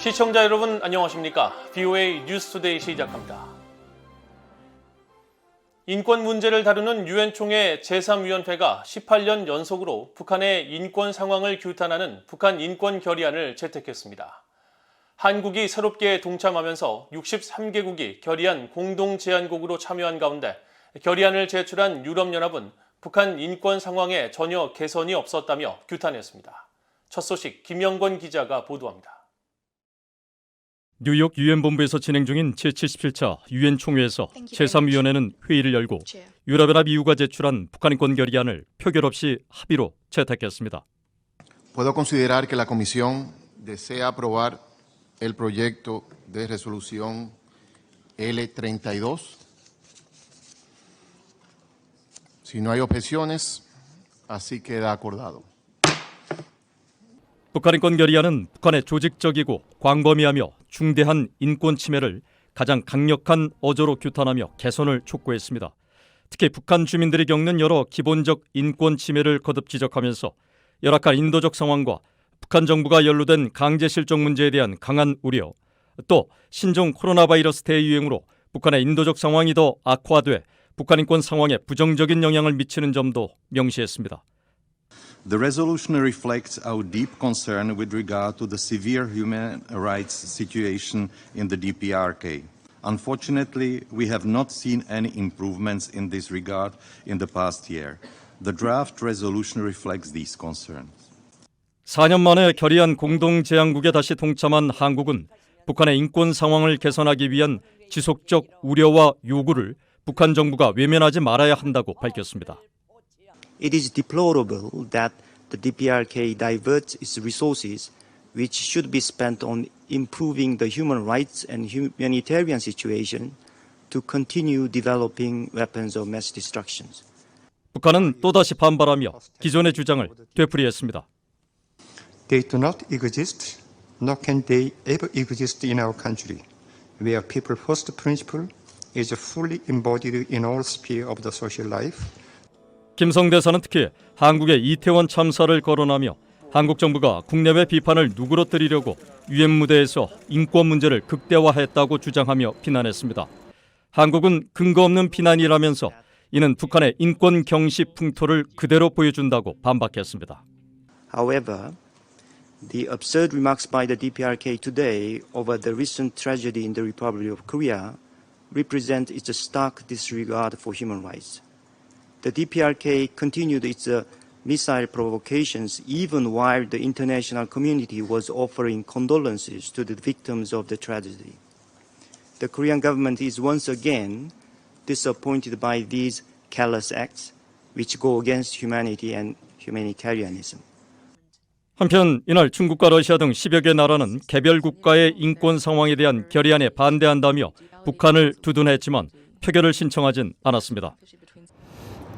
시청자 여러분 안녕하십니까? VOA 뉴스투데이 시작합니다. 인권 문제를 다루는 유엔 총회 제3위원회가 18년 연속으로 북한의 인권 상황을 규탄하는 북한 인권 결의안을 채택했습니다. 한국이 새롭게 동참하면서 63개국이 결의안 공동 제안국으로 참여한 가운데 결의안을 제출한 유럽연합은 북한 인권 상황에 전혀 개선이 없었다며 규탄했습니다. 첫 소식 김영권 기자가 보도합니다. 뉴욕 유엔 본부에서 진행 중인 제77차 유엔 총회에서 제3위원회는 회의를 열고 유럽연합 EU가 제출한 북한 인권 결의안을 표결 없이 합의로 채택했습니다. Puedo considerar que la Comisión desea aprobar el proyecto de resolución L32. Si no hay objeciones, así queda acordado. 북한 인권 결의안은 북한의 조직적이고 광범위하며 중대한 인권 침해를 가장 강력한 어조로 규탄하며 개선을 촉구했습니다. 특히 북한 주민들이 겪는 여러 기본적 인권 침해를 거듭 지적하면서 열악한 인도적 상황과 북한 정부가 연루된 강제 실종 문제에 대한 강한 우려, 또 신종 코로나 바이러스 대유행으로 북한의 인도적 상황이 더 악화돼 북한 인권 상황에 부정적인 영향을 미치는 점도 명시했습니다. The resolution reflects our deep concern with regard to the severe human rights situation in the DPRK. Unfortunately, we have not seen any improvements in this regard in the past year. The draft resolution reflects these concerns. 4년 만에 결의안 공동 제안국에 다시 동참한 한국은 북한의 인권 상황을 개선하기 위한 지속적 우려와 요구를 북한 정부가 외면하지 말아야 한다고 밝혔습니다. It is deplorable that the DPRK diverts its resources, which should be spent on improving the human rights and humanitarian situation, to continue developing weapons of mass destruction. 북한은 또다시 반발하며 기존의 주장을 되풀이했습니다. They do not exist, nor can they ever exist in our country, where people first principle is fully embodied in all spheres of the social life. 김성 대사는 특히 한국의 이태원 참사를 거론하며 한국 정부가 국내외 비판을 누그러뜨리려고 유엔 무대에서 인권 문제를 극대화했다고 주장하며 비난했습니다. 한국은 근거 없는 비난이라면서 이는 북한의 인권 경시 풍토를 그대로 보여준다고 반박했습니다. However, the absurd remarks by the DPRK today over the recent tragedy in the Republic of Korea represent its stark disregard for human rights. The DPRK continued its missile provocations even while the international community was offering condolences to the victims of the tragedy. The Korean government is once again disappointed by these callous acts which go against humanity and humanitarianism. 한편 이날 중국과 러시아 등 10여 개 나라는 개별 국가의 인권 상황에 대한 결의안에 반대한다며 북한을 두둔했지만 표결을 신청하진 않았습니다.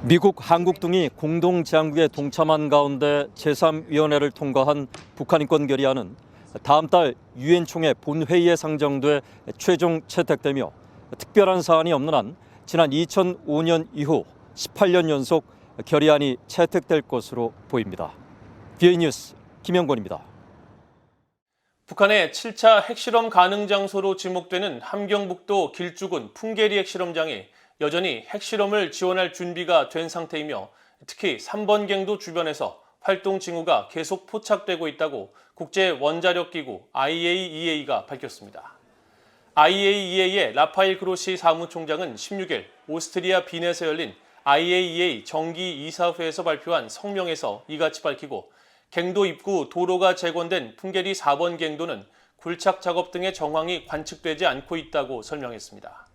미국, 한국 등이 공동 제안국에 동참한 가운데 제3위원회를 통과한 북한 인권 결의안은 다음 달 유엔 총회 본회의에 상정돼 최종 채택되며 특별한 사안이 없는 한 지난 2005년 이후 18년 연속 결의안이 채택될 것으로 보입니다. VOA 뉴스 김영권입니다. 북한의 7차 핵실험 가능 장소로 지목되는 함경북도 길주군 풍계리 핵실험장이 여전히 핵실험을 지원할 준비가 된 상태이며 특히 3번 갱도 주변에서 활동 징후가 계속 포착되고 있다고 국제원자력기구 IAEA가 밝혔습니다. IAEA의 라파엘 그로시 사무총장은 16일 오스트리아 빈에서 열린 IAEA 정기 이사회에서 발표한 성명에서 이같이 밝히고 갱도 입구 도로가 재건된 풍계리 4번 갱도는 굴착 작업 등의 정황이 관측되지 않고 있다고 설명했습니다.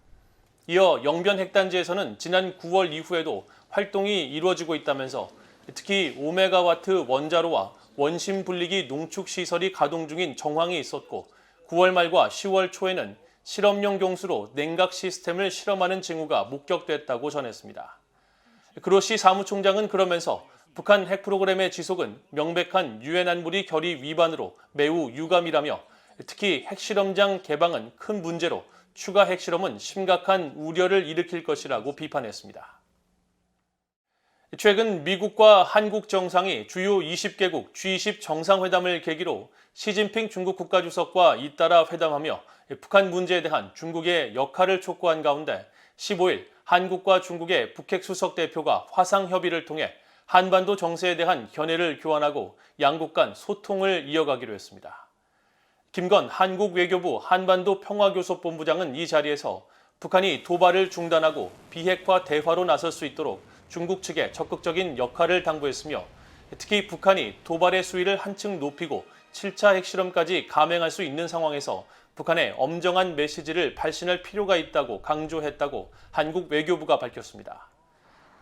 이어 영변 핵단지에서는 지난 9월 이후에도 활동이 이루어지고 있다면서 특히 5메가와트 원자로와 원심 분리기 농축 시설이 가동 중인 정황이 있었고 9월 말과 10월 초에는 실험용 경수로 냉각 시스템을 실험하는 징후가 목격됐다고 전했습니다. 그로시 사무총장은 그러면서 북한 핵 프로그램의 지속은 명백한 유엔 안보리 결의 위반으로 매우 유감이라며 특히 핵실험장 개방은 큰 문제로 추가 핵실험은 심각한 우려를 일으킬 것이라고 비판했습니다. 최근 미국과 한국 정상이 주요 20개국 G20 정상회담을 계기로 시진핑 중국 국가주석과 잇따라 회담하며 북한 문제에 대한 중국의 역할을 촉구한 가운데 15일 한국과 중국의 북핵 수석 대표가 화상 협의를 통해 한반도 정세에 대한 견해를 교환하고 양국 간 소통을 이어가기로 했습니다. 김건 한국 외교부 한반도 평화교섭본부장은 이 자리에서 북한이 도발을 중단하고 비핵화 대화로 나설 수 있도록 중국 측에 적극적인 역할을 당부했으며 특히 북한이 도발의 수위를 한층 높이고 7차 핵실험까지 감행할 수 있는 상황에서 북한에 엄정한 메시지를 발신할 필요가 있다고 강조했다고 한국 외교부가 밝혔습니다.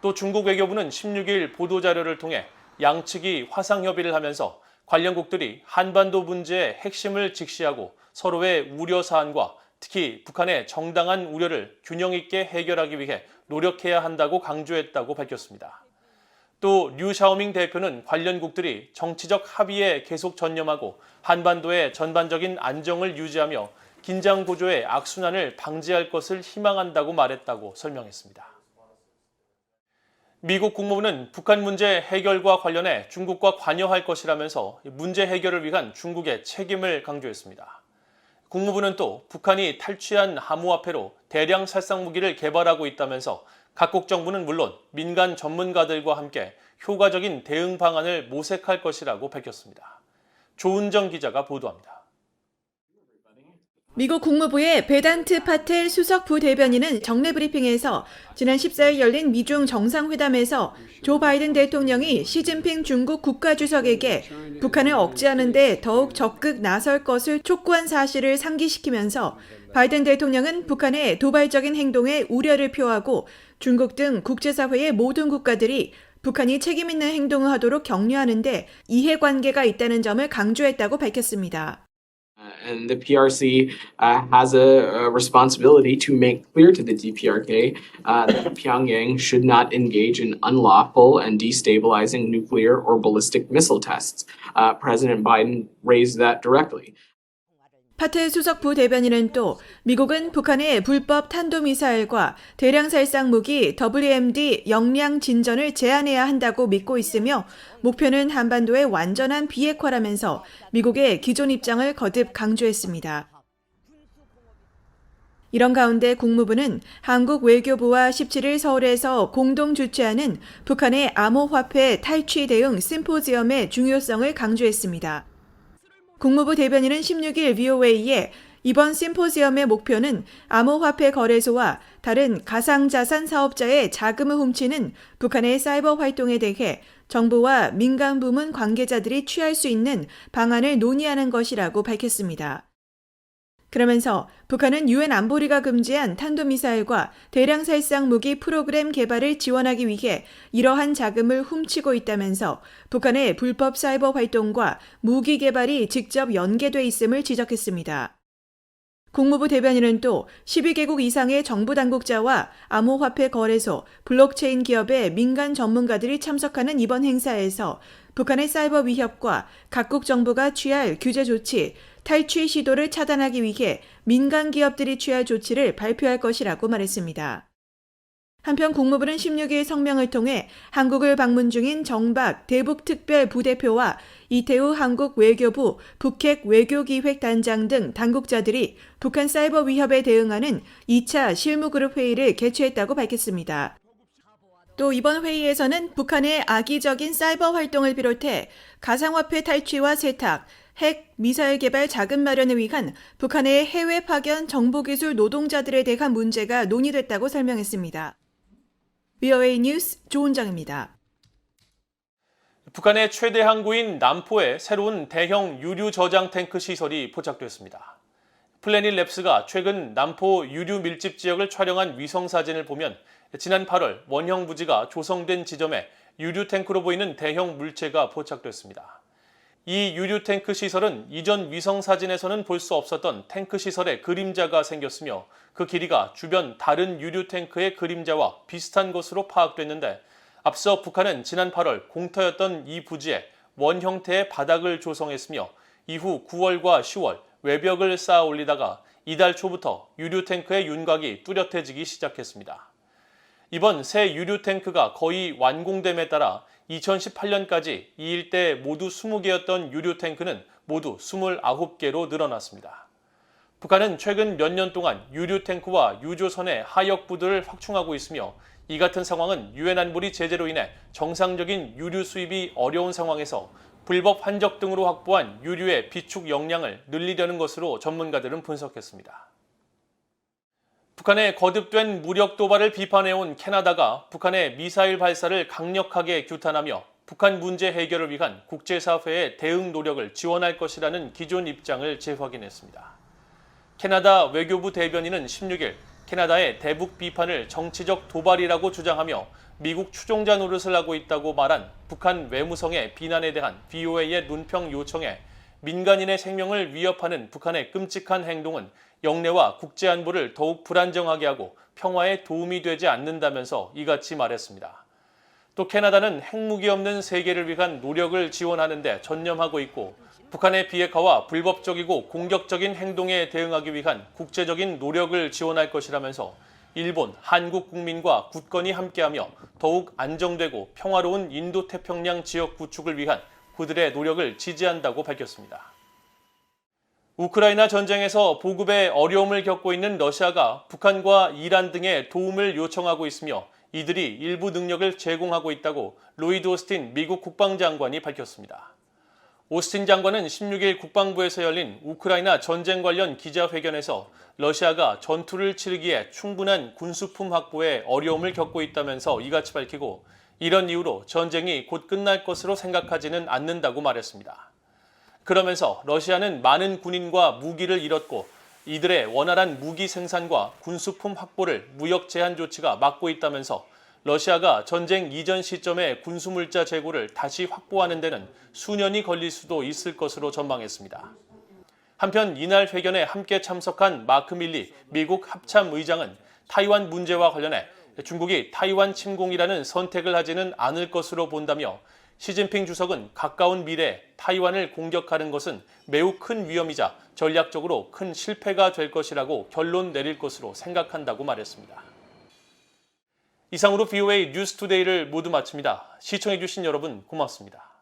또 중국 외교부는 16일 보도자료를 통해 양측이 화상협의를 하면서 관련국들이 한반도 문제의 핵심을 직시하고 서로의 우려 사안과 특히 북한의 정당한 우려를 균형 있게 해결하기 위해 노력해야 한다고 강조했다고 밝혔습니다. 또 류 샤오밍 대표는 관련국들이 정치적 합의에 계속 전념하고 한반도의 전반적인 안정을 유지하며 긴장 고조의 악순환을 방지할 것을 희망한다고 말했다고 설명했습니다. 미국 국무부는 북한 문제 해결과 관련해 중국과 관여할 것이라면서 문제 해결을 위한 중국의 책임을 강조했습니다. 국무부는 또 북한이 탈취한 암호화폐로 대량 살상 무기를 개발하고 있다면서 각국 정부는 물론 민간 전문가들과 함께 효과적인 대응 방안을 모색할 것이라고 밝혔습니다. 조은정 기자가 보도합니다. 미국 국무부의 베단트 파텔 수석 부대변인은 정례 브리핑에서 지난 14일 열린 미중 정상회담에서 조 바이든 대통령이 시진핑 중국 국가주석에게 북한을 억제하는 데 더욱 적극 나설 것을 촉구한 사실을 상기시키면서 바이든 대통령은 북한의 도발적인 행동에 우려를 표하고 중국 등 국제사회의 모든 국가들이 북한이 책임 있는 행동을 하도록 격려하는 데 이해관계가 있다는 점을 강조했다고 밝혔습니다. And the PRC has a responsibility to make clear to the DPRK that Pyongyang should not engage in unlawful and destabilizing nuclear or ballistic missile tests. President Biden raised that directly. 파텔 수석 부대변인은 또 미국은 북한의 불법 탄도미사일과 대량 살상 무기 WMD 역량 진전을 제한해야 한다고 믿고 있으며 목표는 한반도의 완전한 비핵화라면서 미국의 기존 입장을 거듭 강조했습니다. 이런 가운데 국무부는 한국 외교부와 17일 서울에서 공동 주최하는 북한의 암호화폐 탈취 대응 심포지엄의 중요성을 강조했습니다. 국무부 대변인은 16일 VOA에 이번 심포지엄의 목표는 암호화폐 거래소와 다른 가상자산 사업자의 자금을 훔치는 북한의 사이버 활동에 대해 정부와 민간 부문 관계자들이 취할 수 있는 방안을 논의하는 것이라고 밝혔습니다. 그러면서 북한은 유엔 안보리가 금지한 탄도미사일과 대량 살상 무기 프로그램 개발을 지원하기 위해 이러한 자금을 훔치고 있다면서 북한의 불법 사이버 활동과 무기 개발이 직접 연계돼 있음을 지적했습니다. 국무부 대변인은 또 12개국 이상의 정부 당국자와 암호화폐 거래소, 블록체인 기업의 민간 전문가들이 참석하는 이번 행사에서 북한의 사이버 위협과 각국 정부가 취할 규제 조치, 탈취 시도를 차단하기 위해 민간 기업들이 취할 조치를 발표할 것이라고 말했습니다. 한편 국무부는 16일 성명을 통해 한국을 방문 중인 정박 대북특별 부대표와 이태우 한국 외교부 북핵 외교기획단장 등 당국자들이 북한 사이버 위협에 대응하는 2차 실무그룹 회의를 개최했다고 밝혔습니다. 또 이번 회의에서는 북한의 악의적인 사이버 활동을 비롯해 가상화폐 탈취와 세탁, 핵, 미사일 개발 자금 마련을 위한 북한의 해외 파견 정보기술 노동자들에 대한 문제가 논의됐다고 설명했습니다. VOA 뉴스 조은정입니다. 북한의 최대 항구인 남포에 새로운 대형 유류 저장 탱크 시설이 포착됐습니다. 플래닛 랩스가 최근 남포 유류 밀집 지역을 촬영한 위성 사진을 보면 지난 8월 원형 부지가 조성된 지점에 유류 탱크로 보이는 대형 물체가 포착됐습니다. 이 유류 탱크 시설은 이전 위성 사진에서는 볼 수 없었던 탱크 시설에 그림자가 생겼으며 그 길이가 주변 다른 유류 탱크의 그림자와 비슷한 것으로 파악됐는데 앞서 북한은 지난 8월 공터였던 이 부지에 원 형태의 바닥을 조성했으며 이후 9월과 10월 외벽을 쌓아 올리다가 이달 초부터 유류 탱크의 윤곽이 뚜렷해지기 시작했습니다. 이번 새 유류 탱크가 거의 완공됨에 따라 2018년까지 이 일대 모두 20개였던 유류 탱크는 모두 29개로 늘어났습니다. 북한은 최근 몇 년 동안 유류 탱크와 유조선의 하역부들을 확충하고 있으며 이 같은 상황은 유엔 안보리 제재로 인해 정상적인 유류 수입이 어려운 상황에서 불법 환적 등으로 확보한 유류의 비축 역량을 늘리려는 것으로 전문가들은 분석했습니다. 북한의 거듭된 무력 도발을 비판해온 캐나다가 북한의 미사일 발사를 강력하게 규탄하며 북한 문제 해결을 위한 국제사회의 대응 노력을 지원할 것이라는 기존 입장을 재확인했습니다. 캐나다 외교부 대변인은 16일 캐나다의 대북 비판을 정치적 도발이라고 주장하며 미국 추종자 노릇을 하고 있다고 말한 북한 외무성의 비난에 대한 VOA의 논평 요청에 민간인의 생명을 위협하는 북한의 끔찍한 행동은 영내와 국제안보를 더욱 불안정하게 하고 평화에 도움이 되지 않는다면서 이같이 말했습니다. 또 캐나다는 핵무기 없는 세계를 위한 노력을 지원하는 데 전념하고 있고 북한의 비핵화와 불법적이고 공격적인 행동에 대응하기 위한 국제적인 노력을 지원할 것이라면서 일본, 한국 국민과 굳건히 함께하며 더욱 안정되고 평화로운 인도태평양 지역 구축을 위한 그들의 노력을 지지한다고 밝혔습니다. 우크라이나 전쟁에서 보급에 어려움을 겪고 있는 러시아가 북한과 이란 등의 도움을 요청하고 있으며 이들이 일부 능력을 제공하고 있다고 로이드 오스틴 미국 국방장관이 밝혔습니다. 오스틴 장관은 16일 국방부에서 열린 우크라이나 전쟁 관련 기자회견에서 러시아가 전투를 치르기에 충분한 군수품 확보에 어려움을 겪고 있다면서 이같이 밝히고 이런 이유로 전쟁이 곧 끝날 것으로 생각하지는 않는다고 말했습니다. 그러면서 러시아는 많은 군인과 무기를 잃었고 이들의 원활한 무기 생산과 군수품 확보를 무역 제한 조치가 막고 있다면서 러시아가 전쟁 이전 시점의 군수물자 재고를 다시 확보하는 데는 수년이 걸릴 수도 있을 것으로 전망했습니다. 한편 이날 회견에 함께 참석한 마크 밀리 미국 합참의장은 타이완 문제와 관련해 중국이 타이완 침공이라는 선택을 하지는 않을 것으로 본다며 시진핑 주석은 가까운 미래에 타이완을 공격하는 것은 매우 큰 위험이자 전략적으로 큰 실패가 될 것이라고 결론 내릴 것으로 생각한다고 말했습니다. 이상으로 VOA 뉴스투데이를 모두 마칩니다. 시청해주신 여러분 고맙습니다.